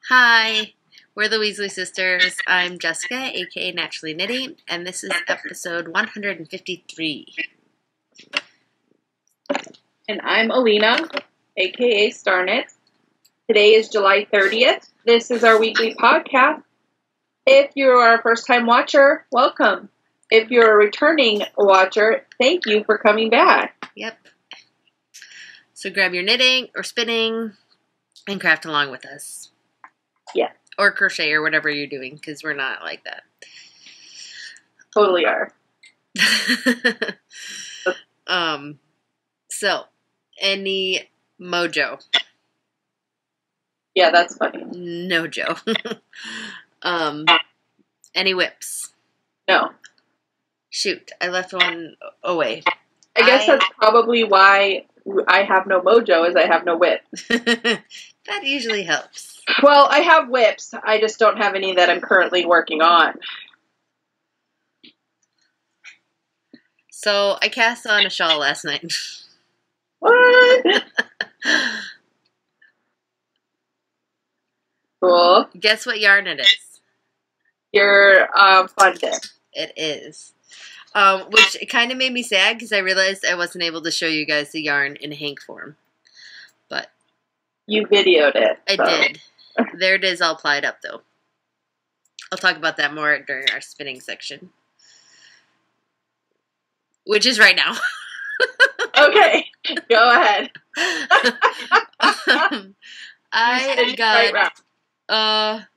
Hi, we're the Weasley sisters. I'm Jessica, aka Naturally Knitting, and this is episode 153. And I'm Alina, aka Starknit. Today is July 30th. This is our weekly podcast. If you're our first time watcher, welcome. If you're a returning watcher, thank you for coming back. Yep. So grab your knitting or spinning and craft along with us. Yeah. Or crochet or whatever you're doing, because we're not like that. Totally are. So, any mojo? Yeah, that's funny. NoJo. Any whips? No. Shoot, I left one away. I guess that's probably why I have no mojo, is I have no whip. That usually helps. Well, I have whips. I just don't have any that I'm currently working on. So, I cast on a shawl last night. What? Cool. Guess what yarn it is? Your fun dip. It is. Which kind of made me sad because I realized I wasn't able to show you guys the yarn in hank form. But You videoed it. I so. did. There it is all plied up though. I'll talk about that more during our spinning section. Which is right now. Okay, go ahead. I got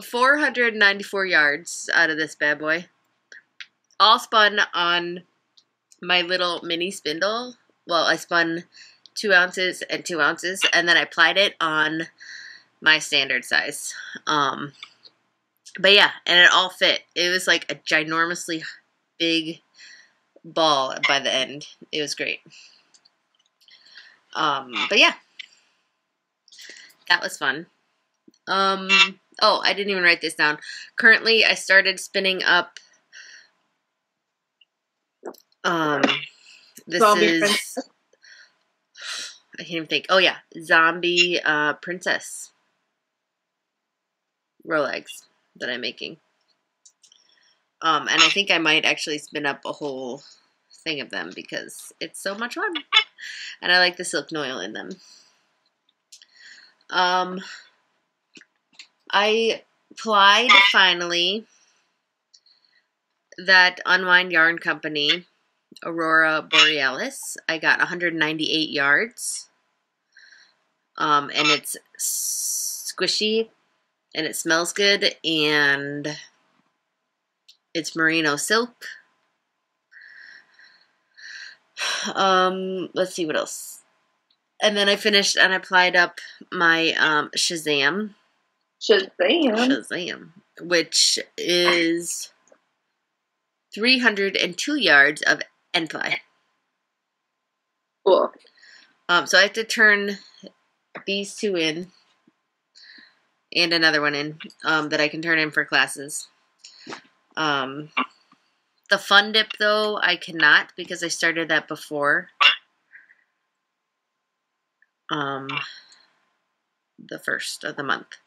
494 yards out of this bad boy. All spun on my little mini spindle. Well, I spun 2 ounces and 2 ounces, and then I plied it on my standard size. But yeah, and it all fit. It was like a ginormously big ball by the end. It was great. But yeah, that was fun. Oh, I didn't even write this down. Currently, I started spinning up. This Zombie is. Princess. I can't even think. Oh yeah, Zombie Princess roll eggs that I'm making. And I think I might actually spin up a whole thing of them because it's so much fun. And I like the silk noil in them. I plied finally that Unwind Yarn Company, Aurora Borealis. I got 198 yards. And it's squishy and it smells good and it's merino silk. Let's see what else. And then I finished and I applied up my Shazam, which is 302 yards of end ply. Cool. So I have to turn these 2 in and another one in that I can turn in for classes. The fun dip, though, I cannot because I started that before the first of the month.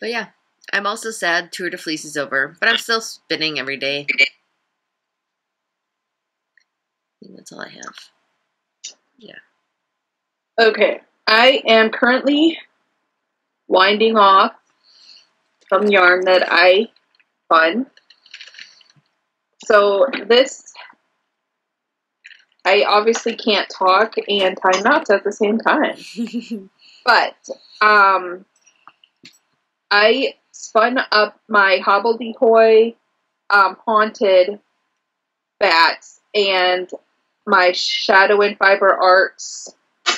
But yeah, I'm also sad Tour de Fleece is over, but I'm still spinning every day. I think that's all I have. Yeah. Okay, I am currently winding off some yarn that I spun. So this, I obviously can't talk and tie knots at the same time. But I spun up my hobbledehoy haunted bats and my Shadow and Fiber Arts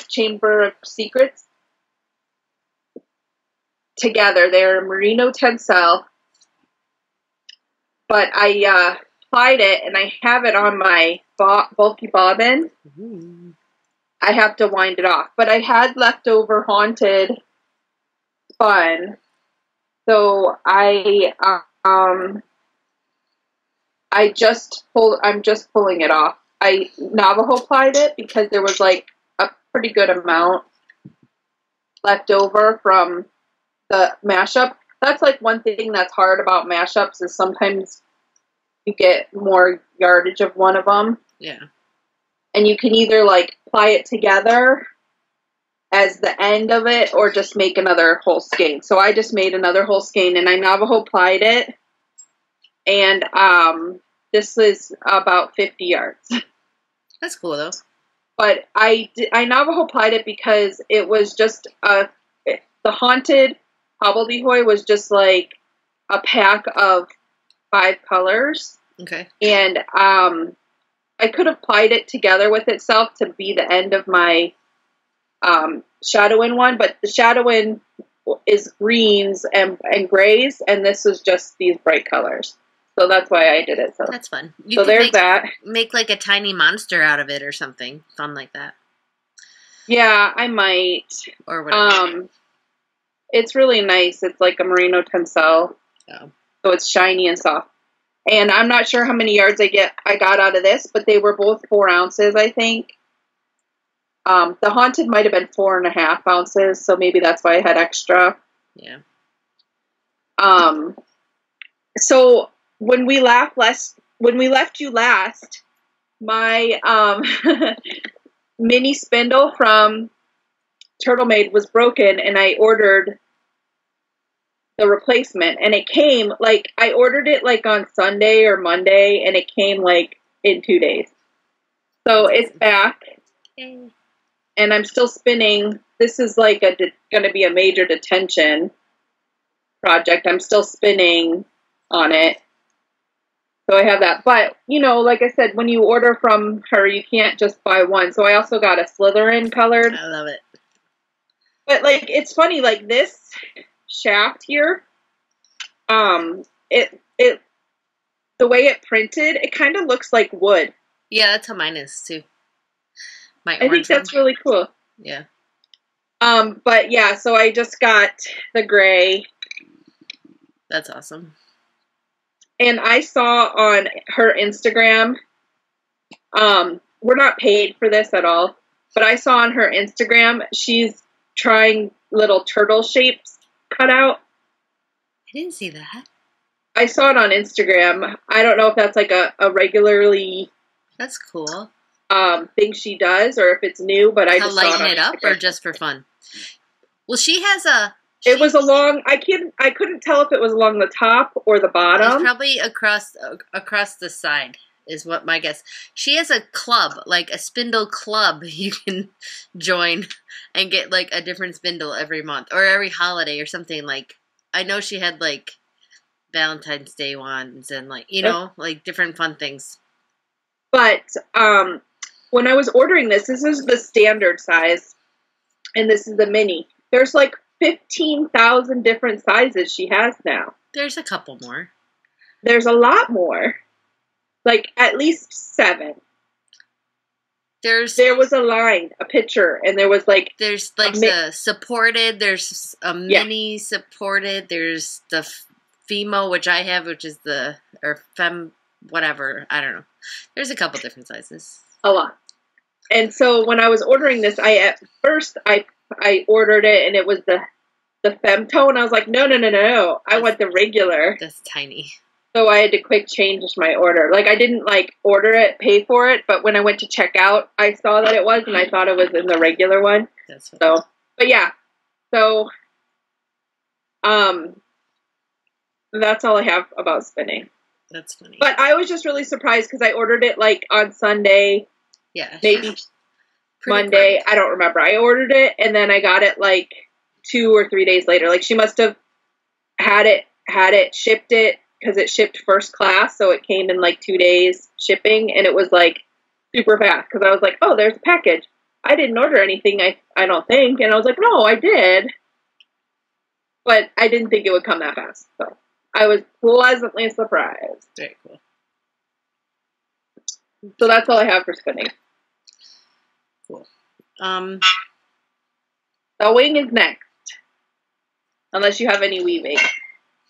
Chamber of Secrets together. They're merino tensile, but I applied it and I have it on my bulky bobbin. Ooh. I have to wind it off, but I had leftover haunted spun, so I'm just pulling it off. I Navajo plied it because there was like a pretty good amount left over from the mashup. That's like one thing that's hard about mashups is sometimes you get more yardage of one of them. Yeah. And you can either like ply it together as the end of it or just make another whole skein. So I just made another whole skein and I Navajo plied it. And this is about 50 yards. That's cool though. But I Navajo plied it because it was just the Haunted Hobbledehoy was just like a pack of 5 colors. Okay. And I could have plied it together with itself to be the end of my Shadowin one, but the Shadowin is greens and grays, and this is just these bright colors. So that's why I did it. So that's fun. So there's that. Make like a tiny monster out of it or something fun like that. Yeah, I might. Or whatever. It's really nice. It's like a merino tencel. Oh. So it's shiny and soft. And I'm not sure how many yards I got out of this, but they were both 4 ounces, I think. The Haunted might have been 4.5 ounces, so maybe that's why I had extra. Yeah. So when we left you last, my mini spindle from Turtle Maid was broken, and I ordered the replacement, and it came like I ordered it like on Sunday or Monday, and it came like in 2 days. So it's back. Okay. And I'm still spinning. This is like going to be a major detention project. I'm still spinning on it. So I have that. But, you know, like I said, when you order from her, you can't just buy one. So I also got a Slytherin colored. I love it. But, like, it's funny, like, this shaft here, the way it printed, it kind of looks like wood. Yeah, that's how mine is, too. I think that's really cool. Yeah. But yeah, so I just got the gray. That's awesome. And I saw on her Instagram, we're not paid for this at all, but I saw on her Instagram, she's trying little turtle shapes cut out. I didn't see that. I saw it on Instagram. I don't know if that's like a regularly... That's cool. Thing she does, or if it's new, but I just saw it on lighten it up, or just for fun. Well, she has a. It was along. I couldn't tell if it was along the top or the bottom. It's probably across the side, is what my guess. She has a club, like a spindle club. You can join and get like a different spindle every month or every holiday or something. Like I know she had like Valentine's Day ones and like like different fun things. But when I was ordering this is the standard size, and this is the mini. There's like 15,000 different sizes she has now. There's a couple more. There's a lot more. Like, at least 7. There was a line, a picture, and there was like... There's like the supported, there's a mini supported, there's the Femo, which I have, which is or Fem, whatever, I don't know. There's a couple different sizes. A lot. And so when I was ordering this, at first I ordered it, and it was the femtone. I was like, no. I want the regular. That's tiny. So I had to quick change my order. Like, I didn't, like, order it, pay for it, but when I went to check out, I saw that it was, and I thought it was in the regular one. That's funny. So, but yeah. So, that's all I have about spinning. That's funny. But I was just really surprised because I ordered it, like, on Sunday. Yeah. Maybe Monday. Quick. I don't remember. I ordered it, and then I got it, like, 2 or 3 days later. Like, she must have had it, shipped it, because it shipped first class, so it came in, like, 2 days shipping, and it was, like, super fast. Because I was like, oh, there's a package. I didn't order anything, I don't think. And I was like, no, I did. But I didn't think it would come that fast, so. I was pleasantly surprised. Very cool. So that's all I have for spinning. Cool. Sewing is next. Unless you have any weaving.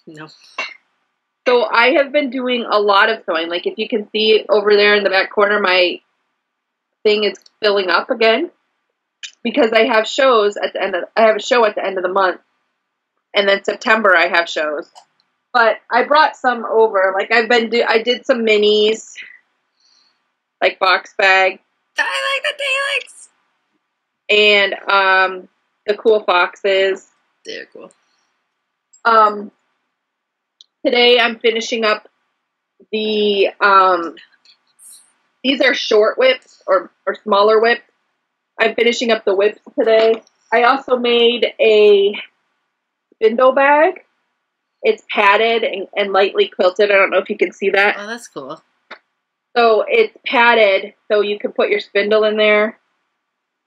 No. So I have been doing a lot of sewing. Like if you can see over there in the back corner, my thing is filling up again. because I have shows at the end of, I have a show at the end of the month, and then September I have shows. But I brought some over. Like I did some minis, like box bag. I like the And the cool foxes. They're cool. Today I'm finishing up the these are short whips or smaller whips. I'm finishing up the whips today. I also made a spindle bag. It's padded and lightly quilted. I don't know if you can see that. Oh, that's cool. So it's padded so you can put your spindle in there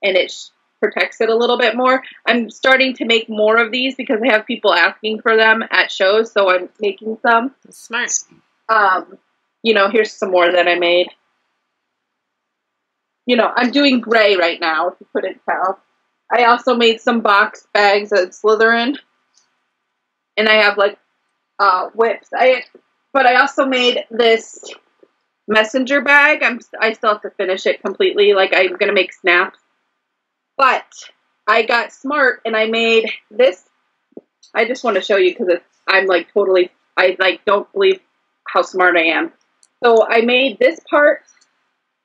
and it protects it a little bit more. I'm starting to make more of these because I have people asking for them at shows, so I'm making some. That's smart. You know, here's some more that I made. You know, I'm doing gray right now, if you couldn't tell. I also made some box bags at Slytherin. And I have, like, whips. But I also made this messenger bag. I still have to finish it completely. Like, I'm going to make snaps. But I got smart, and I made this. I just want to show you because I'm, like, totally, I, like, don't believe how smart I am. So I made this part,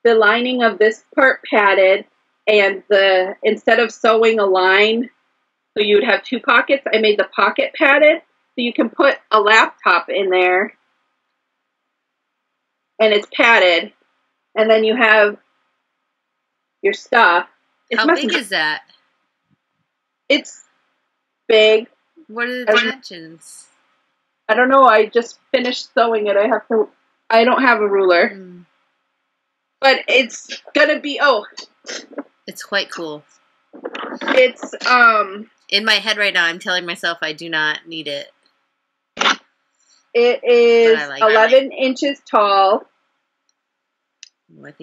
the lining of this part padded, and instead of sewing a line, so you would have two pockets, I made the pocket padded, so you can put a laptop in there, and it's padded, and then you have your stuff. How big is that? It's big. What are the dimensions? I don't know. I just finished sewing it. I don't have a ruler. But it's gonna be, it's quite cool. It's, in my head right now, I'm telling myself I do not need it. It is 11 inches tall.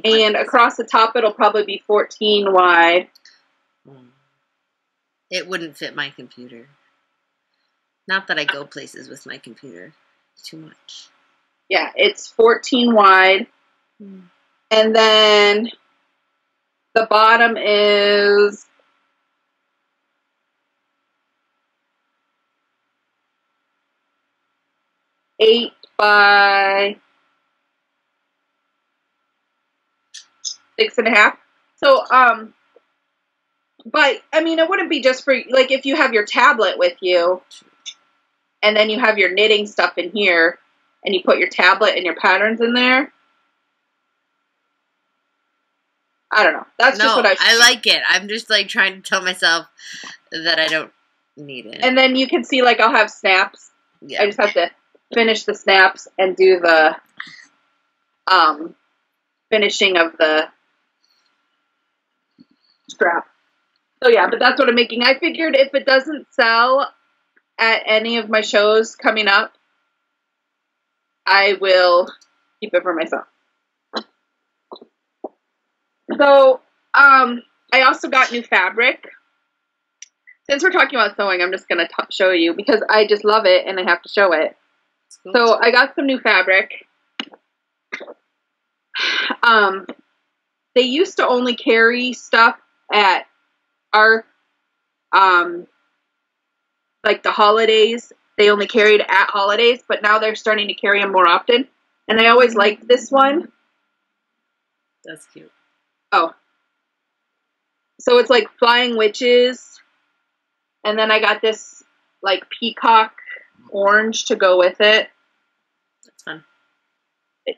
And across the top, it'll probably be 14 wide. It wouldn't fit my computer. Not that I go places with my computer too much. Yeah, it's 14 wide. And then the bottom is 8 by 6.5. So, but I mean, it wouldn't be just for, like, if you have your tablet with you and then you have your knitting stuff in here and you put your tablet and your patterns in there. I don't know. That's just what I like it. I'm just, like, trying to tell myself that I don't need it. And then you can see, like, I'll have snaps. Yeah. I just have to finish the snaps and do the finishing of the strap. So, yeah, but that's what I'm making. I figured if it doesn't sell at any of my shows coming up, I will keep it for myself. So, I also got new fabric. Since we're talking about sewing, I'm just going to show you because I just love it and I have to show it. Cool. So, I got some new fabric. They used to only carry stuff at our, like the holidays. They only carried at holidays, but now they're starting to carry them more often. And I always liked this one. That's cute. Oh. So it's like Flying Witches. And then I got this like peacock orange to go with it. That's fun.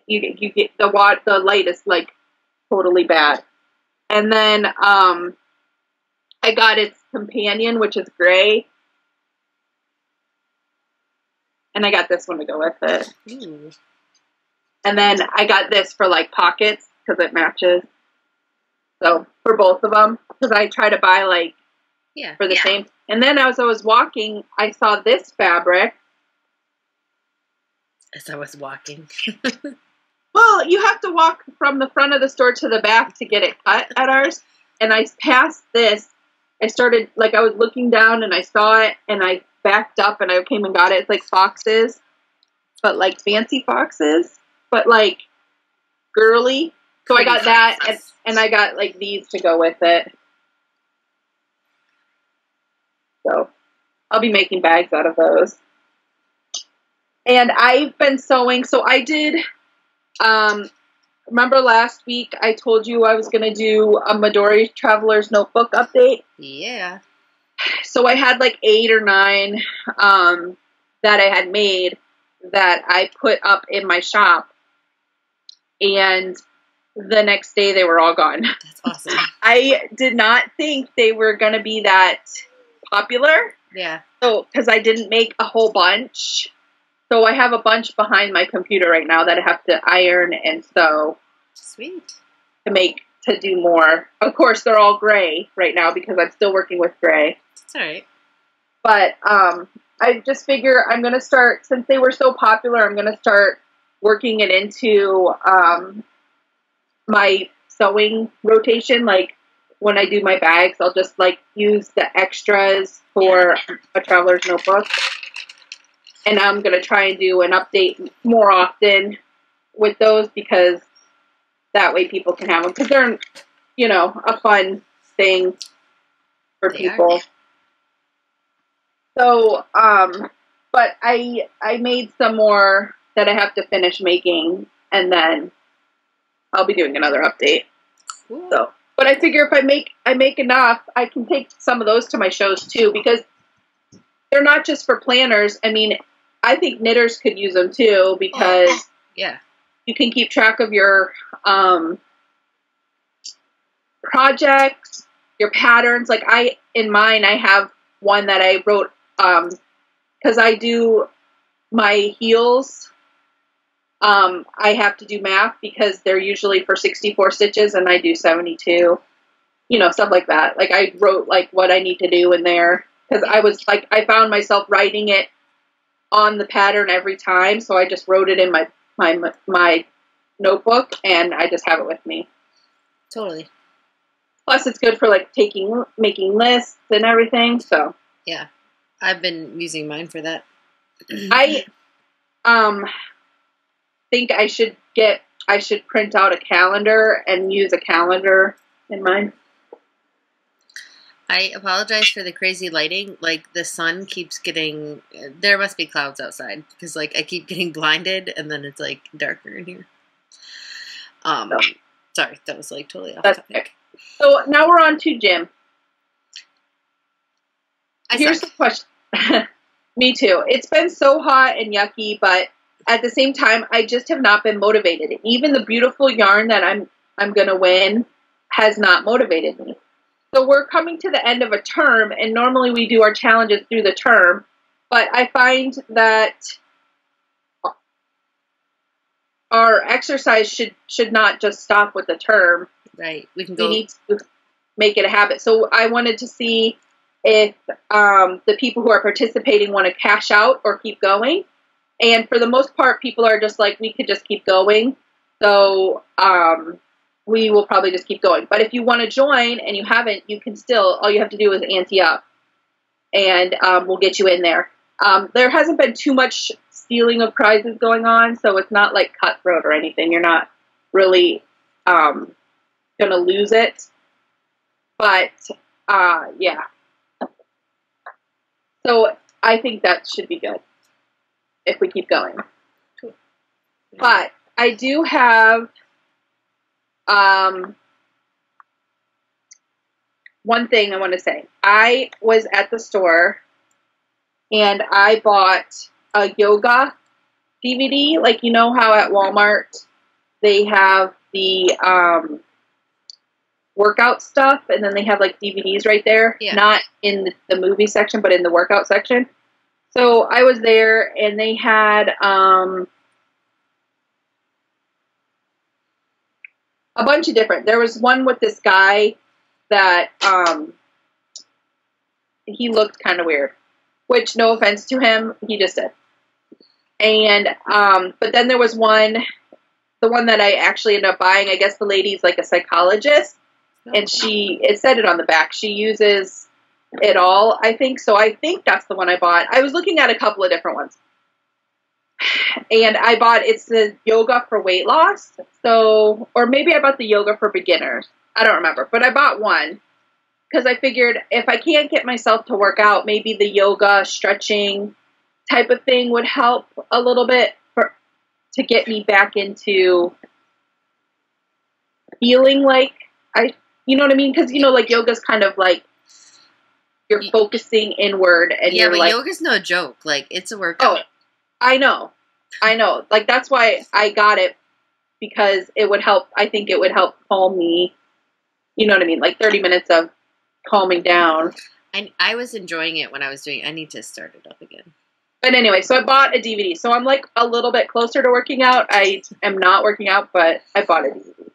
You get the light is like totally bad. And then I got its companion, which is gray. And I got this one to go with it. Ooh. And then I got this for like pockets because it matches. So for both of them, because I try to buy like for the same. And then as I was walking, I saw this fabric. As I was walking. Well, you have to walk from the front of the store to the back to get it cut at ours. And I passed this. I started, like, I was looking down and I saw it and I backed up and I came and got it. It's like foxes, but like fancy foxes, but like girly. So I got that and I got like these to go with it. So I'll be making bags out of those. And I've been sewing. So I did, remember last week I told you I was going to do a Midori Traveler's Notebook update? Yeah. So I had like 8 or 9 that I had made that I put up in my shop. And the next day they were all gone. That's awesome. I did not think they were going to be that popular. Yeah. So, because I didn't make a whole bunch. So I have a bunch behind my computer right now that I have to iron and sew. Sweet. To do more. Of course, they're all gray right now because I'm still working with gray. That's all right. But I just figure I'm going to start, since they were so popular, I'm going to start working it into my sewing rotation. Like when I do my bags, I'll just like use the extras for a traveler's notebook. And I'm going to try and do an update more often with those because that way people can have them. Because they're, you know, a fun thing for people. So, but I made some more that I have to finish making, and then I'll be doing another update. Cool. So, but I figure if I make enough, I can take some of those to my shows too, because they're not just for planners. I mean, I think knitters could use them too, because you can keep track of your projects, your patterns. Like in mine, I have one that I wrote because I do my heels. I have to do math because they're usually for 64 stitches and I do 72, you know, stuff like that. Like I wrote like what I need to do in there because I was like, I found myself writing it on the pattern every time. So I just wrote it in my notebook and I just have it with me. Totally. Plus it's good for like making lists and everything. So yeah, I've been using mine for that. I think I should print out a calendar and use a calendar in mine. I apologize for the crazy lighting. Like the sun keeps getting, there must be clouds outside because like I keep getting blinded and then it's like darker in here. Sorry, that was like totally off topic. Okay. So now we're on to Jim. Here's the question. Me too. It's been so hot and yucky, but at the same time, I just have not been motivated. Even the beautiful yarn that I'm gonna win has not motivated me. So we're coming to the end of a term, and normally we do our challenges through the term, but I find that our exercise should not just stop with the term. Right. We need to make it a habit. So I wanted to see if the people who are participating want to cash out or keep going. And for the most part, people are just like, we could just keep going. So we will probably just keep going. But if you want to join and you haven't, you can still, all you have to do is ante up. And we'll get you in there. There hasn't been too much stealing of prizes going on, so it's not like cutthroat or anything. You're not really going to lose it. But, yeah. So I think that should be good if we keep going. Cool. But I do have one thing I want to say. I was at the store and I bought a yoga DVD. Like, you know how at Walmart they have the workout stuff and then they have like DVDs right there? Yeah. Not in the movie section, but in the workout section. So I was there and they had a bunch of different. There was one with this guy that he looked kind of weird, which no offense to him, he just did. And but then there was one, the one that I actually ended up buying. I guess the lady's like a psychologist, and it said it on the back. She uses it all, I think. So I think that's the one I bought. I was looking at a couple of different ones. And I bought, it's the yoga for weight loss. So, or maybe I bought the yoga for beginners. I don't remember, but I bought one. because I figured if I can't get myself to work out, maybe the yoga, stretching type of thing would help a little bit to get me back into feeling like you know what I mean? Because, you know, like yoga's kind of like you're focusing inward and yeah, you're but like, yoga's no joke. Like, it's a workout. oh, I know. Like, that's why I got it, because it would help. I think it would help calm me. You know what I mean? Like 30 minutes of calming down. I was enjoying it when I was doing. I need to start it up again. But anyway, so I bought a DVD. So I'm like a little bit closer to working out. I am not working out, but I bought a DVD.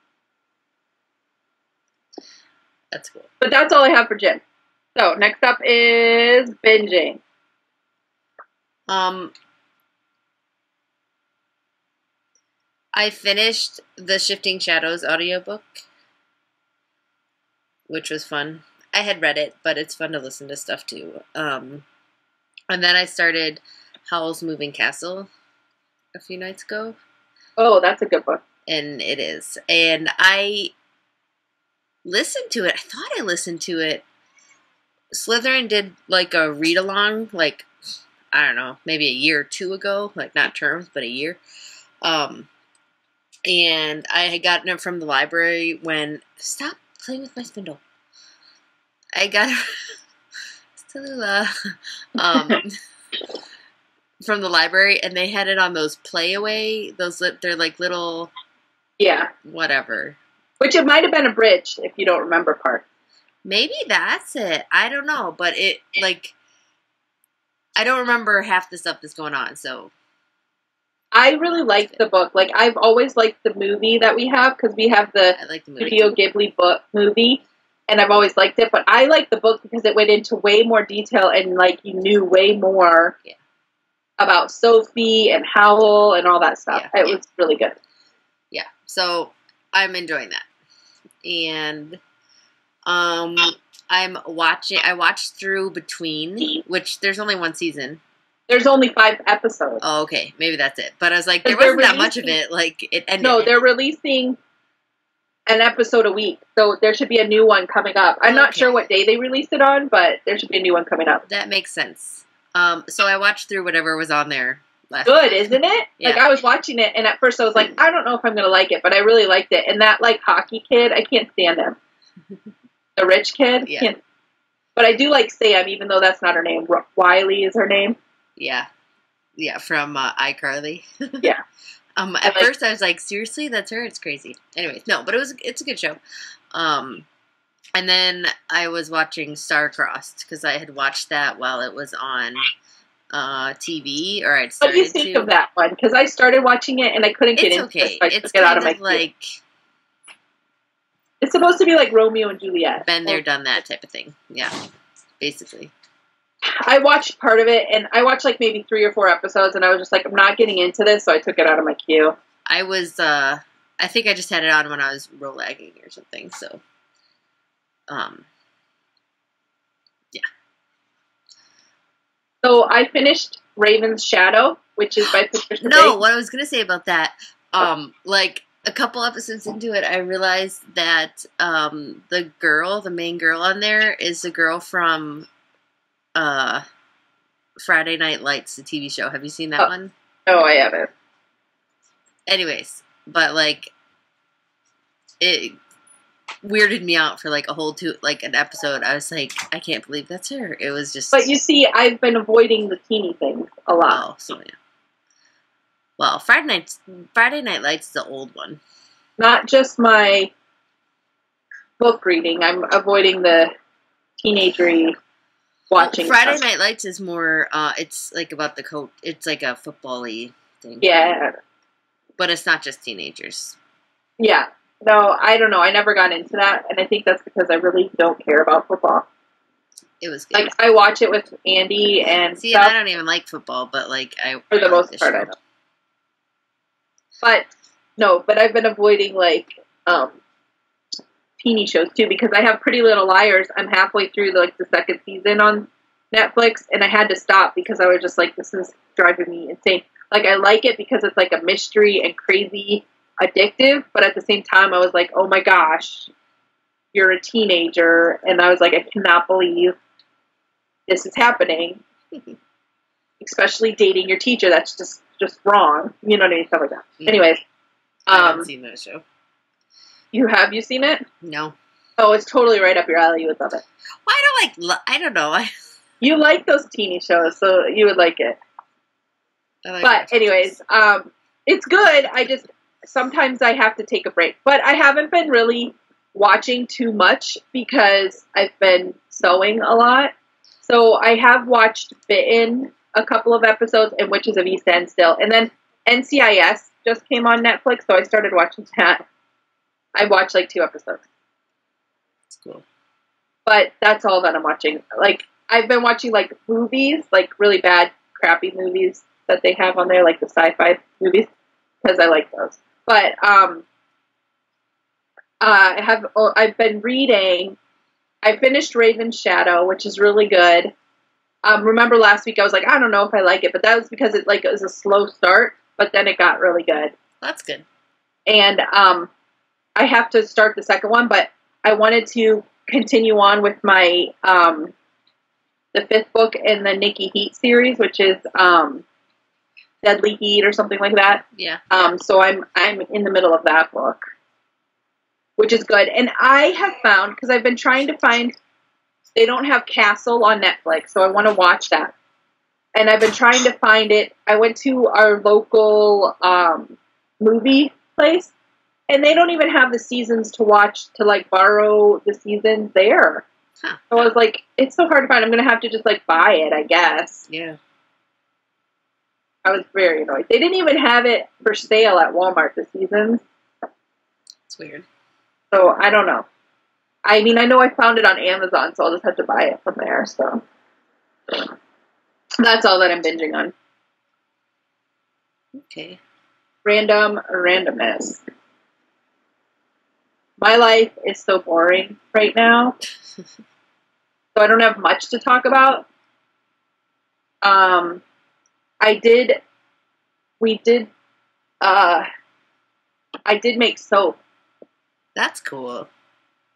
That's cool. But that's all I have for gym. So next up is binging. I finished the Shifting Shadows audiobook, which was fun. I had read it, but it's fun to listen to stuff too. And then I started Howl's Moving Castle a few nights ago. Oh, that's a good book. And it is. And I listened to it. I thought I listened to it. Slytherin did like a read-along, like, I don't know, maybe a year or two ago. Like, not terms, but a year. And I had gotten it from the library when... Stop playing with my spindle. I got it... from the library, and they had it on those play-away. They're like little... Yeah. Whatever. Which it might have been abridged, if you don't remember part. Maybe that's it. I don't know. But it, like... I don't remember half the stuff that's going on, so... I really liked the book. Like, I've always liked the movie that we have, because we have the Studio Ghibli book movie, and I've always liked it. But I liked the book because it went into way more detail, and, like, you knew way more about Sophie and Howl and all that stuff. Yeah. It was really good. Yeah, so I'm enjoying that. And I watched through Between, which there's only one season. There's only 5 episodes. Oh, okay. Maybe that's it. But I was like, there wasn't that much of it. Like, it ended. No, they're releasing an episode a week. So there should be a new one coming up. I'm not sure what day they released it on, but there should be a new one coming up. That makes sense. So I watched through whatever was on there last Good, isn't it? Yeah. Like, I was watching it, and at first I was like, I don't know if I'm going to like it, but I really liked it. And that, like, hockey kid, I can't stand him. The rich kid? Yeah. But I do like Sam, even though that's not her name. Wiley is her name. Yeah. Yeah, from iCarly. Yeah. At first I was like, seriously? That's her? It's crazy. Anyways, no, but it's a good show. And then I was watching Star-Crossed, because I had watched that while it was on TV, or I'd started to. What do you think of that one? Because I started watching it, and I couldn't get into it, so I took it out of my queue. It's supposed to be like Romeo and Juliet. Been there, done that type of thing. Yeah, basically. I watched part of it, and I watched like maybe 3 or 4 episodes, and I was just like, I'm not getting into this, so I took it out of my queue. I was, I think I just had it on when I was roll-lagging or something, so, yeah. So I finished Raven's Shadow, which is by Patricia No, what I was going to say about that, like, a couple episodes into it, I realized that, the main girl on there is the girl from... Friday Night Lights, the TV show. Have you seen that one? No, I haven't. Anyways, but like, it weirded me out for like an episode. I was like, I can't believe that's her. It was just. But you see, I've been avoiding the teeny things a lot. Oh, so yeah. Well, Friday Night Lights is the old one. Not just my book reading. I'm avoiding the teenagery. Watching Friday Night Lights is more, it's like about the coach. It's like a football-y thing. Yeah. But it's not just teenagers. Yeah. No, I don't know. I never got into that, and I think that's because I really don't care about football. It was good. Like, I watch it with Andy and See, and I don't even like football, but like, for the most part, I know. But, no, but I've been avoiding, like, teeny shows too, because I have Pretty Little Liars. I'm halfway through like the 2nd season on Netflix, and I had to stop because I was just like, this is driving me insane. Like, I like it because it's like a mystery and crazy addictive, but at the same time I was like, oh my gosh, you're a teenager, and I was like, I cannot believe this is happening. Especially dating your teacher, that's just wrong. You know what I mean? Stuff like that. Mm-hmm. Anyways. I haven't seen that show. You seen it? No. Oh, it's totally right up your alley. You would love it. Well, I don't know. You like those teeny shows, so you would like it. But anyways, it's good. Sometimes I have to take a break. But I haven't been really watching too much because I've been sewing a lot. So I have watched Bitten a couple of episodes and Witches of East End still. And then NCIS just came on Netflix, so I started watching that. I watched like 2 episodes. That's cool. But that's all that I'm watching. Like, I've been watching like movies, like really bad, crappy movies that they have on there, like the sci-fi movies, because I like those. But I've been reading. I finished Raven's Shadow, which is really good. Remember last week I was like, I don't know if I like it, but that was because it was a slow start, but then it got really good. That's good. And I have to start the second one, but I wanted to continue on with my the 5th book in the Nikki Heat series, which is Deadly Heat or something like that. Yeah. So I'm in the middle of that book, which is good. And I have found, because I've been trying to find, they don't have Castle on Netflix, so I want to watch that. And I've been trying to find it. I went to our local movie place, and they don't even have the seasons to watch, to like borrow the seasons there. Huh. So I was like, it's so hard to find. I'm going to have to just like buy it, I guess. Yeah. I was very annoyed. They didn't even have it for sale at Walmart, the seasons. It's weird. So I don't know. I mean, I know I found it on Amazon, so I'll just have to buy it from there. So that's all that I'm binging on. Okay. Randomness. My life is so boring right now, so I don't have much to talk about. I did make soap. That's cool.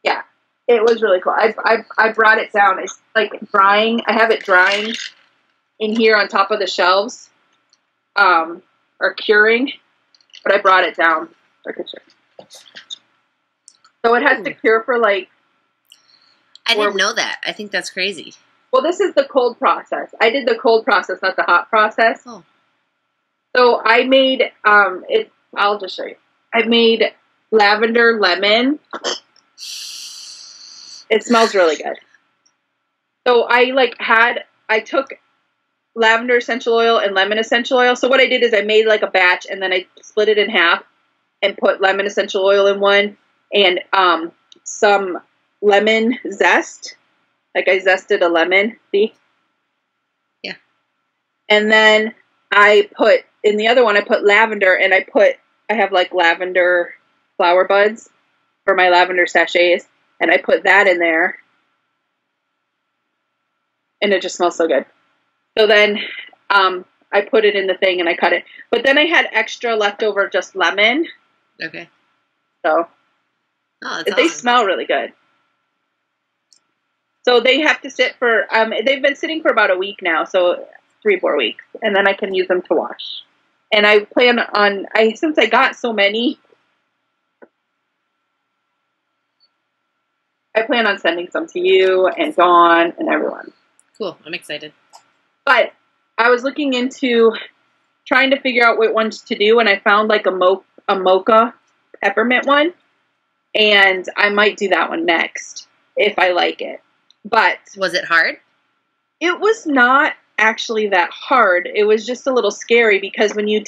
Yeah, it was really cool. I brought it down. It's like drying. I have it drying in here on top of the shelves, or curing, but I brought it down. So it has to cure for like... I didn't know that. I think that's crazy. Well, this is the cold process. I did the cold process, not the hot process. Oh. So I made, I'll just show you. I made lavender lemon. It smells really good. So I took lavender essential oil and lemon essential oil. So what I did is I made like a batch, and then I split it in half and put lemon essential oil in one and some lemon zest. Like I zested a lemon, see? Yeah. And then I put, in the other one, I put lavender, and I have like lavender flower buds for my lavender sachets, and I put that in there. And it just smells so good. So then I put it in the thing and I cut it. But then I had extra leftover just lemon. Okay. So they awesome. Smell really good. So they have to sit for, they've been sitting for about a week now, so 3-4 weeks, and then I can use them to wash. And I plan on, since I got so many, I plan on sending some to you and Dawn and everyone. Cool, I'm excited. But I was looking into trying to figure out what ones to do, and I found like a mocha peppermint one, and I might do that one next if I like it. But was it hard? It was not actually that hard. It was just a little scary because when you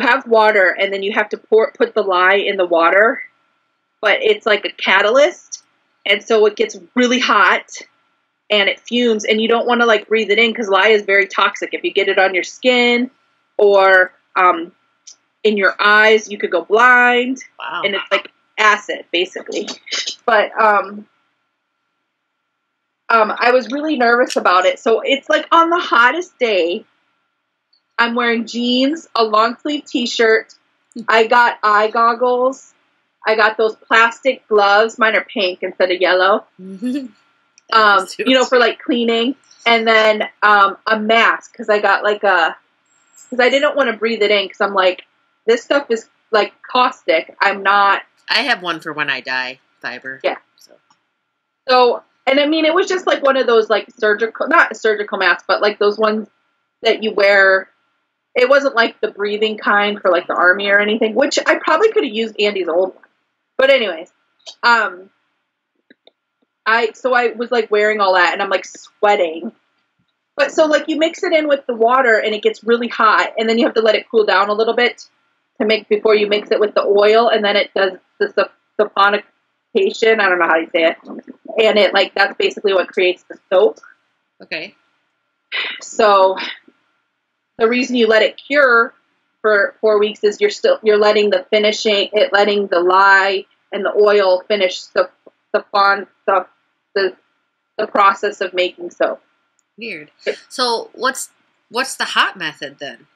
have water and then you have to put the lye in the water, but it's like a catalyst, and so it gets really hot and it fumes, and you don't want to like breathe it in because lye is very toxic. If you get it on your skin or in your eyes, you could go blind. Wow. And it's like acid basically. But I was really nervous about it. So it's like on the hottest day, I'm wearing jeans, a long sleeve t-shirt. I got eye goggles. I got those plastic gloves. Mine are pink instead of yellow. You know, for like cleaning. And then a mask, because I got like because I didn't want to breathe it in, because I'm like, this stuff is like caustic. I have one for when I die, fiber. Yeah. So, and I mean, it was just like one of those like not surgical masks, but like those ones that you wear. It wasn't like the breathing kind for like the army or anything, which I probably could have used Andy's old one. But anyways, I was like wearing all that, and I'm like sweating. But so like you mix it in with the water, and it gets really hot, and then you have to let it cool down a little bit before you mix it with the oil, and then it does the saponification. I don't know how you say it, and it like that's basically what creates the soap. Okay. So the reason you let it cure for 4 weeks is you're letting the lye and the oil finish the process of making soap. Weird. So what's the hot method then?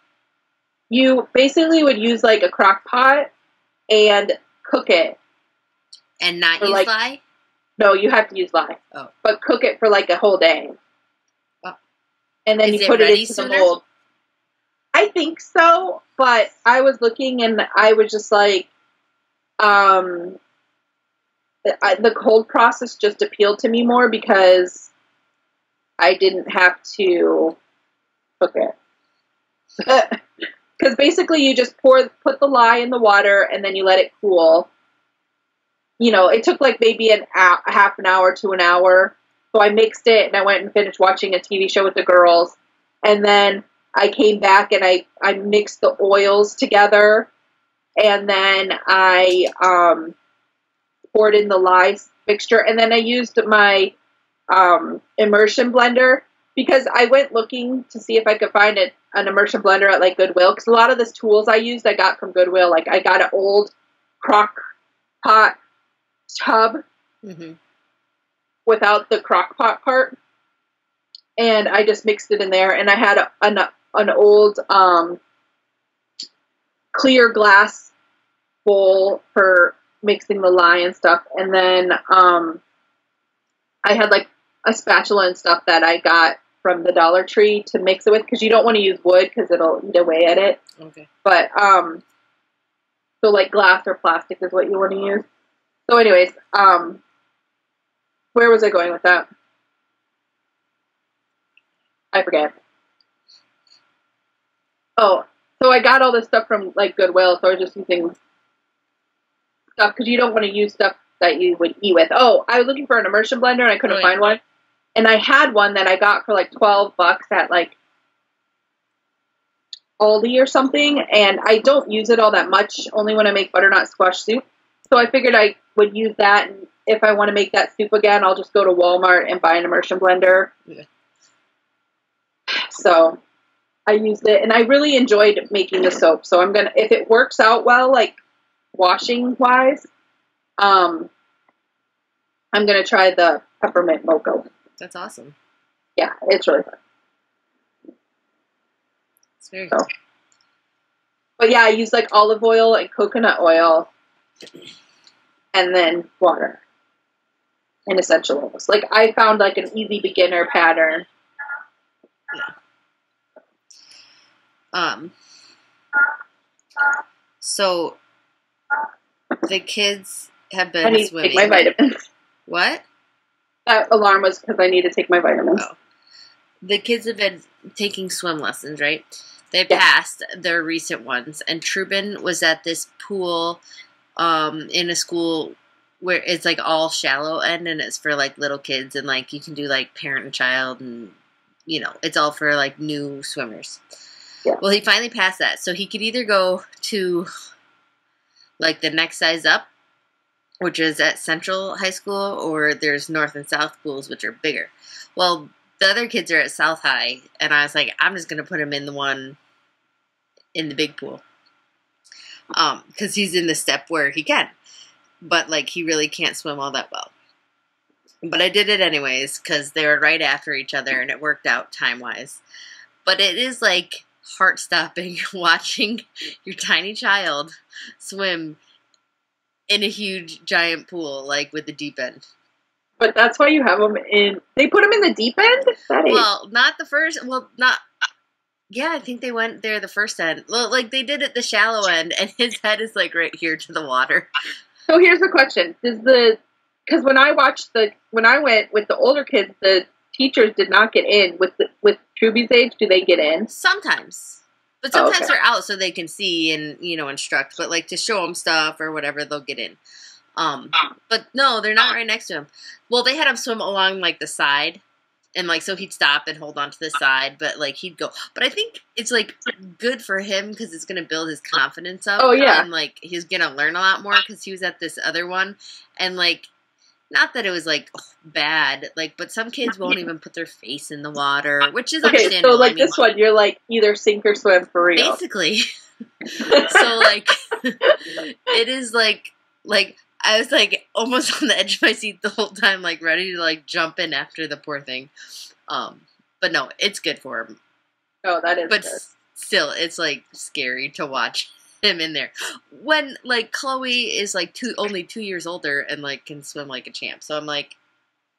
You basically would use like a crock pot and cook it. And not use lye? No, you have to use lye. Oh. But cook it for like a whole day. Oh. And then you put it into the mold. I think so, but I was looking and I was just like, the cold process just appealed to me more because I didn't have to cook it. Because basically you just put the lye in the water and then you let it cool. You know, it took like maybe a half an hour to an hour. So I mixed it and I went and finished watching a TV show with the girls. And then I came back and I mixed the oils together, and then I poured in the lye mixture, and then I used my immersion blender, because I went looking to see if I could find an immersion blender at like Goodwill, because a lot of the tools I used I got from Goodwill. Like I got an old crock pot tub without the crock pot part, and I just mixed it in there, and I had an old clear glass bowl for mixing the lye and stuff, and then I had like a spatula and stuff that I got from the Dollar Tree to mix it with, because you don't want to use wood because it'll eat away at it. Okay. But so like glass or plastic is what you want to use. So anyways, where was I going with that? I forget. Oh, so I got all this stuff from like Goodwill, so I was just using stuff, because you don't want to use stuff that you would eat with. Oh, I was looking for an immersion blender and I couldn't find one. And I had one that I got for like $12 at like Aldi or something, and I don't use it all that much, only when I make butternut squash soup. So I figured I would use that, and if I want to make that soup again, I'll just go to Walmart and buy an immersion blender. Yeah. So I used it, and I really enjoyed making the soap. So I'm gonna, if it works out well, like washing wise, I'm gonna try the peppermint mocha. That's awesome. Yeah, it's really fun. It's very good. But yeah, I use like olive oil and coconut oil, and then water and essential oils. Like I found like an easy beginner pattern. Yeah. So the kids have been I need swimming. to take my vitamins. What? That alarm was because I need to take my vitamins. Oh. The kids have been taking swim lessons, right? They passed their recent ones, and Trubin was at this pool in a school where it's like all shallow end, and it's for like little kids, and like you can do like parent and child, and you know, it's all for like new swimmers. Yeah. Well, he finally passed that, so he could either go to like the next size up, which is at Central High School, or there's North and South pools, which are bigger. Well, the other kids are at South High, and I was like, I'm just going to put him in the one in the big pool. Because he's in the step where he can. But, like, he really can't swim all that well. But I did it anyways, because they were right after each other, and it worked out time-wise. But it is, like, heart-stopping watching your tiny child swim in a huge giant pool, like with the deep end. But that's why you have them in. They put them in the deep end. Well, not the first. Well, not. Yeah, I think they went there the first end. Well, like they did at the shallow end, and his head is like right here to the water. So here's the question: because when I went with the older kids, the teachers did not get in. With Truby's age, do they get in? Sometimes, but sometimes okay. they're out so they can see and instruct. But like to show them stuff or whatever, they'll get in. But no, they're not right next to him. Well, they had him swim along like the side, and like so he'd stop and hold on to the side, but like he'd go. But I think it's like good for him because it's gonna build his confidence up. Oh yeah, and like he's gonna learn a lot more because he was at this other one, and like not that it was like bad, like but some kids won't even put their face in the water, which is understandable. So like this one, you're like either sink or swim for real, basically. So like it is like. I was, like, almost on the edge of my seat the whole time, like, ready to, like, jump in after the poor thing. But no, it's good for him. Oh, that is But good. Still, it's, like, scary to watch him in there. When, like, Chloe is, like, only 2 years older and, like, can swim like a champ. So I'm like,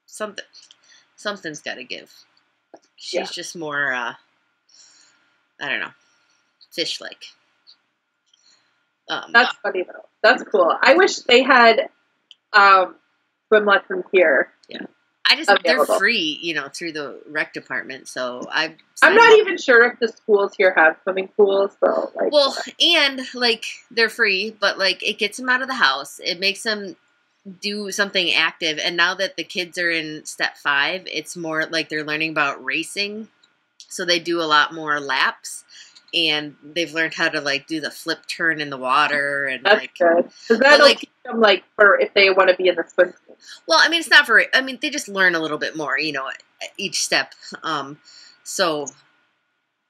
something's got to give. She's just more, I don't know, fish-like. That's funny though. That's cool. I wish they had swim lessons here. Yeah, they're free, through the rec department. So I'm not even sure if the schools here have swimming pools. So like, well, and like they're free, but like it gets them out of the house. It makes them do something active. And now that the kids are in step 5, it's more like they're learning about racing. So they do a lot more laps. And they've learned how to like do the flip turn in the water, and that's like good. Because that'll teach them like for if they want to be in the swim pool. Well, I mean, it's not for. I mean, they just learn a little bit more, each step. So,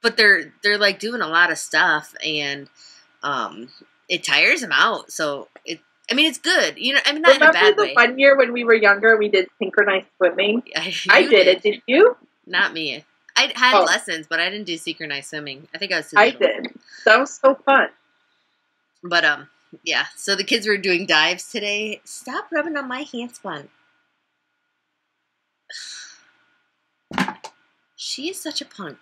but they're like doing a lot of stuff, and it tires them out. So it's good. I mean, not in a bad way. Remember the 1 year when we were younger, we did synchronized swimming. I did it. Did you? Not me. I had lessons, but I didn't do synchronized swimming. I think I was too little. I did. That was so fun. But, yeah. So the kids were doing dives today. Stop rubbing on my handspun. She is such a punk.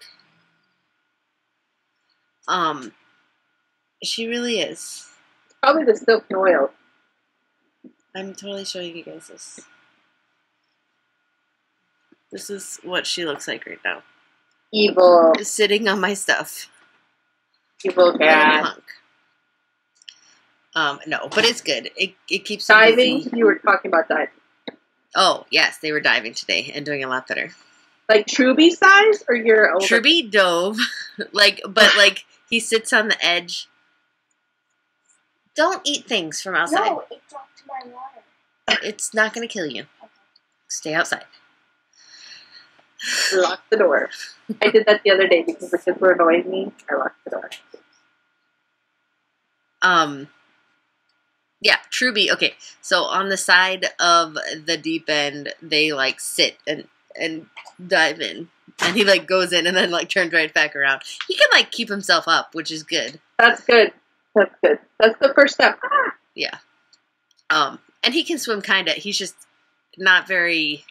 She really is. Probably the silk oil. I'm totally showing you guys this. This is what she looks like right now. Evil. Sitting on my stuff. Evil cat. No, but it's good. It keeps diving. You were talking about diving. Oh yes, they were diving today and doing a lot better. Like Truby size, or your older? Truby dove, but he sits on the edge. Don't eat things from outside. No, it dropped to my water. It's not going to kill you. Stay outside. Lock the door. I did that the other day because the kids were annoying me. I locked the door. Yeah, Truby. Okay, so on the side of the deep end, they like sit and dive in, and he like goes in and then like turns right back around. He can like keep himself up, which is good. That's good. That's good. That's the first step. Yeah. And he can swim kind of. He's just not very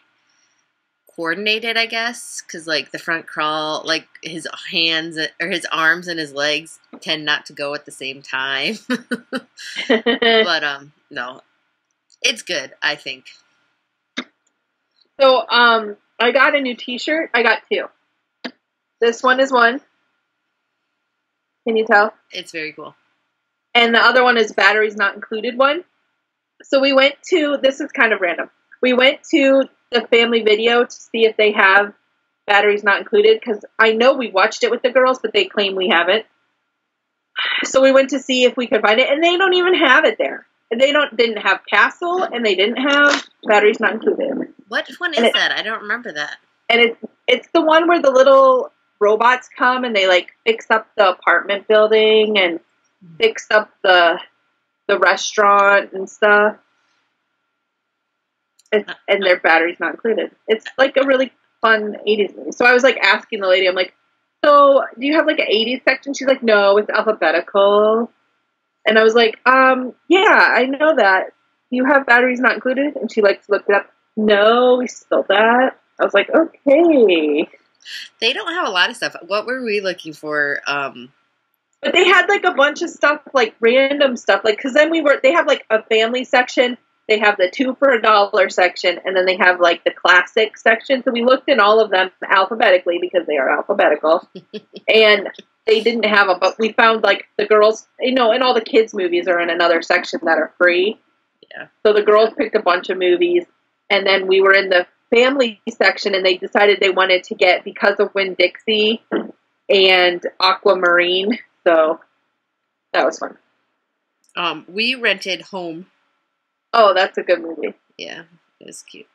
coordinated, I guess, because like the front crawl, like his hands or his arms and his legs tend not to go at the same time. But no, it's good, I think. So I got a new T-shirt. I got 2. This one is one. Can you tell? It's very cool. And the other one is batteries not included one. So we went to, this is kind of random. We went to the family video to see if they have batteries not included, because I know we watched it with the girls, but they claim we haven't. So we went to see if we could find it, and they don't even have it there. And they didn't have Castle, and they didn't have batteries not included. What one is that? I don't remember that. And it's the one where the little robots come and they like fix up the apartment building and fix up the restaurant and stuff. And their batteries not included. It's like a really fun 80s movie. So I was like asking the lady, I'm like, so do you have like an 80s section? She's like, no, it's alphabetical. And I was like, yeah, I know that. you have batteries not included? And she like looked it up. No, we spilled that. I was like, okay. They don't have a lot of stuff. What were we looking for? But they had like a bunch of stuff, like random stuff, like because then they have like a family section, they have the 2 for $1 section, and then they have like the classic section. So we looked in all of them alphabetically because they are alphabetical, and they didn't have them. But we found like the girls, and all the kids' movies are in another section that are free. Yeah. So the girls picked a bunch of movies, and then we were in the family section, and they decided they wanted to get Because of Winn-Dixie and Aquamarine. So that was fun. We rented Home. Oh, that's a good movie. Yeah, it was cute.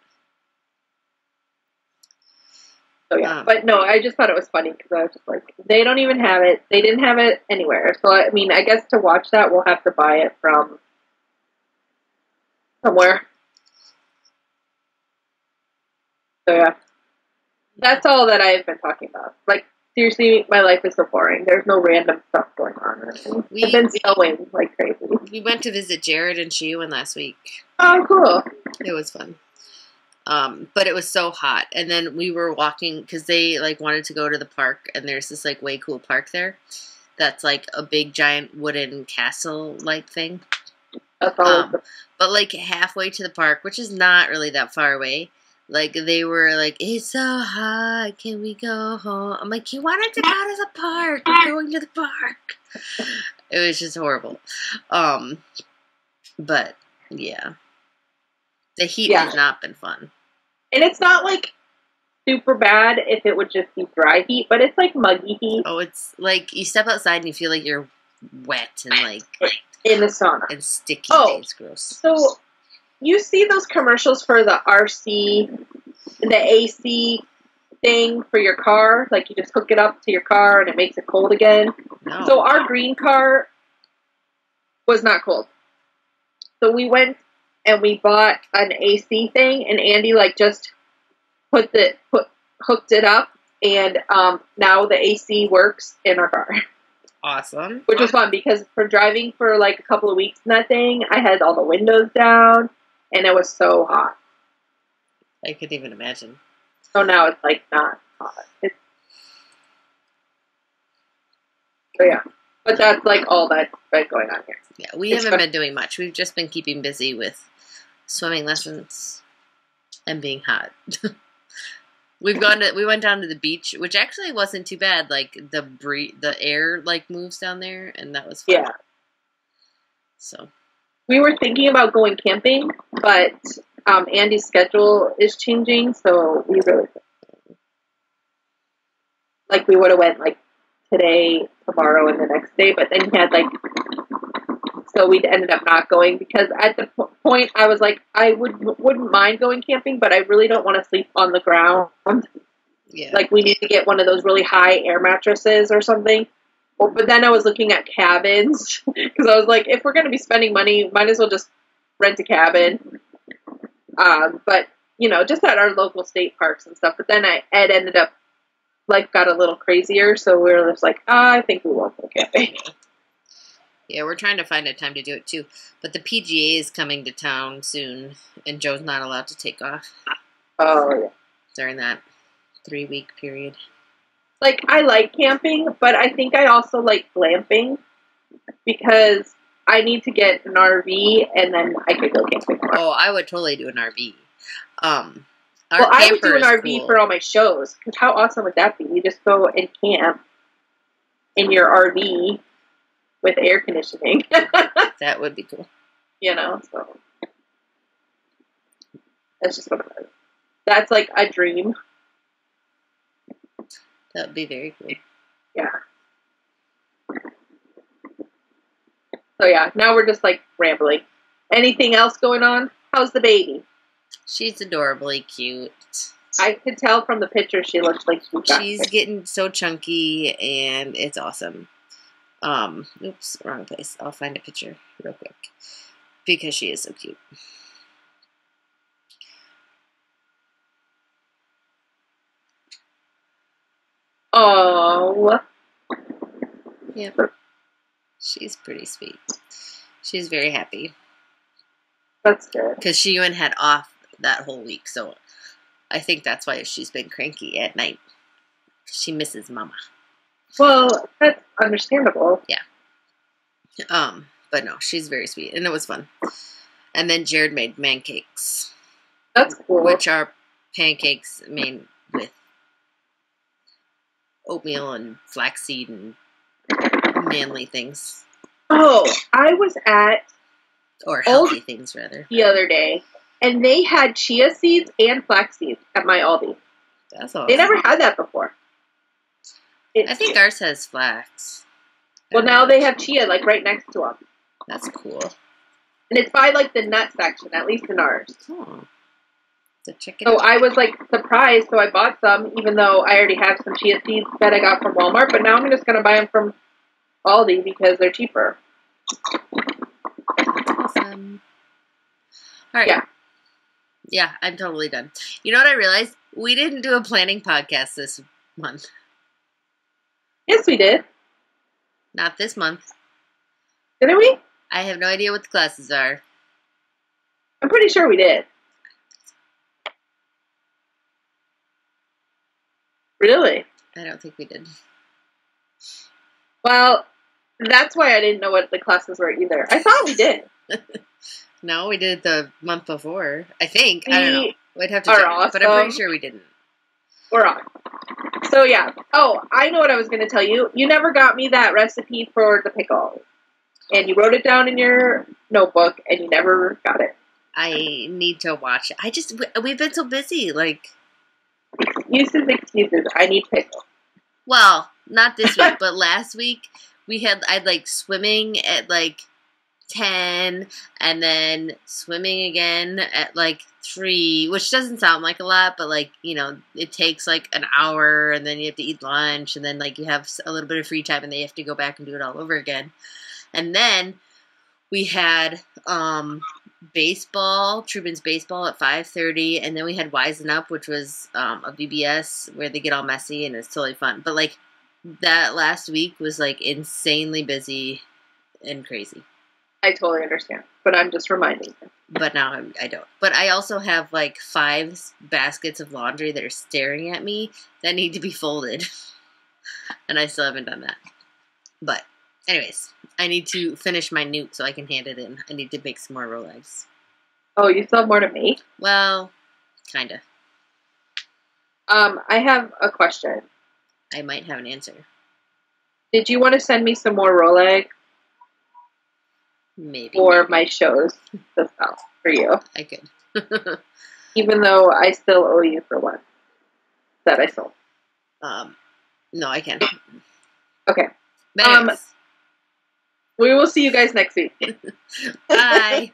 So yeah, but no, I just thought it was funny because I was just like, they don't even have it. They didn't have it anywhere. So I mean, I guess to watch that, we'll have to buy it from somewhere. So yeah, that's all that I've been talking about. Like, seriously, my life is so boring. There's no random stuff going on. I've been sewing like crazy. We went to visit Jared and Sheehan last week. Oh, cool. It was fun. But it was so hot. And then we were walking, because they, like, wanted to go to the park, and there's this, like, way cool park there that's, like, a big, giant wooden castle-like thing. That's all. But, like, halfway to the park, which is not really that far away, like, they were like, it's so hot, can we go home? I'm like, you wanted to go to the park. We're going to the park. It was just horrible. But, yeah. The heat has not been fun. And it's not, like, super bad if it would just be dry heat, but it's, like, muggy heat. Oh, it's, like, you step outside and you feel like you're wet and, like... in the sauna. And sticky. Oh, it's gross. So... You see those commercials for the RC, the AC thing for your car? Like, you just hook it up to your car and it makes it cold again. No. So our green car was not cold. So we went and we bought an AC thing, and Andy, like, just hooked it up, and now the AC works in our car. Awesome. Which was fun, because for driving for, like, a couple of weeks in that thing, I had all the windows down. And it was so hot. I could even imagine. So now it's like not hot. So yeah. But that's like all that's been going on here. Yeah, we haven't been doing much. We've just been keeping busy with swimming lessons and being hot. We went down to the beach, which actually wasn't too bad. Like the air like moves down there, and that was fun. Yeah. So we were thinking about going camping, but Andy's schedule is changing, so we really like we would have went like today, tomorrow, and the next day, but then he had like, so we ended up not going, because at the point I was like, I wouldn't mind going camping, but I really don't want to sleep on the ground. Yeah. Like, we need to get one of those really high air mattresses or something. But then I was looking at cabins, because I was like, if we're going to be spending money, might as well just rent a cabin. But, you know, just at our local state parks and stuff. But then Ed ended up, like, got a little crazier, so we were just like, I think we won't go camping. Yeah, we're trying to find a time to do it, too. But the PGA is coming to town soon, and Joe's not allowed to take off. Oh, yeah. During that 3-week period. Like, I like camping, but I think I also like glamping, because I need to get an RV, and then I could go camping. Oh, I would totally do an RV. Well, I would do an RV for all my shows, because how awesome would that be? You just go and camp in your RV with air conditioning. That would be cool. You know, so that's just what it is. That's like a dream. That would be very cool. Yeah. So yeah, now we're just like rambling. Anything else going on? How's the baby? She's adorably cute. I could tell from the picture she looks like she's getting so chunky, and it's awesome. Oops, wrong place. I'll find a picture real quick, because she is so cute. Oh. Yep. She's pretty sweet. She's very happy. That's good. Because she even had off that whole week, so I think that's why she's been cranky at night. She misses Mama. Well, that's understandable. Yeah. But no, she's very sweet, and it was fun. And then Jared made pancakes. That's cool. Which are pancakes made with oatmeal and flaxseed and manly things. Oh, I was at Or healthy things, rather. the other day, and they had chia seeds and flax seeds at my Aldi. That's awesome. They never had that before. I think ours has flax. Well, now they have chia, like, right next to them. That's cool. And it's by, like, the nut section, at least in ours. Oh. The chicken. So I was, like, surprised, so I bought some, even though I already have some chia seeds that I got from Walmart, but now I'm just going to buy them from Aldi because they're cheaper. That's awesome. All right. Yeah. Yeah, I'm totally done. You know what I realized? We didn't do a planning podcast this month. Yes, we did. Not this month. Didn't we? I have no idea what the classes are. I'm pretty sure we did. Really? I don't think we did. Well, that's why I didn't know what the classes were either. I thought we did. No, we did the month before. I think. I don't know. We'd have to are check. awesome. But I'm pretty sure we didn't. We're on. So, yeah. Oh, I know what I was going to tell you. You never got me that recipe for the pickle. And you wrote it down in your notebook, and you never got it. I need to watch it. We've been so busy. Like, Excuses. I need pickle. well, not this week, but last week I'd like swimming at like 10 and then swimming again at like 3, which doesn't sound like a lot, but like, you know, it takes like an hour and then you have to eat lunch and then like you have a little bit of free time and then you have to go back and do it all over again. And then we had Truman's baseball at 5:30, and then we had Wisen Up, which was a VBS where they get all messy and it's totally fun. But like that last week was like insanely busy and crazy. I totally understand, but I'm just reminding you. But now I don't. But I also have like 5 baskets of laundry that are staring at me that need to be folded, and I still haven't done that. But anyways, I need to finish my newt so I can hand it in. I need to make some more roll eggs. Oh, you still have more to make? Well, kinda. I have a question. I might have an answer. Did you want to send me some more Rolex Maybe. for my shows to sell for you? I could. Even though I still owe you for one that I sold. No, I can't. Okay. But anyways. We will see you guys next week. Bye.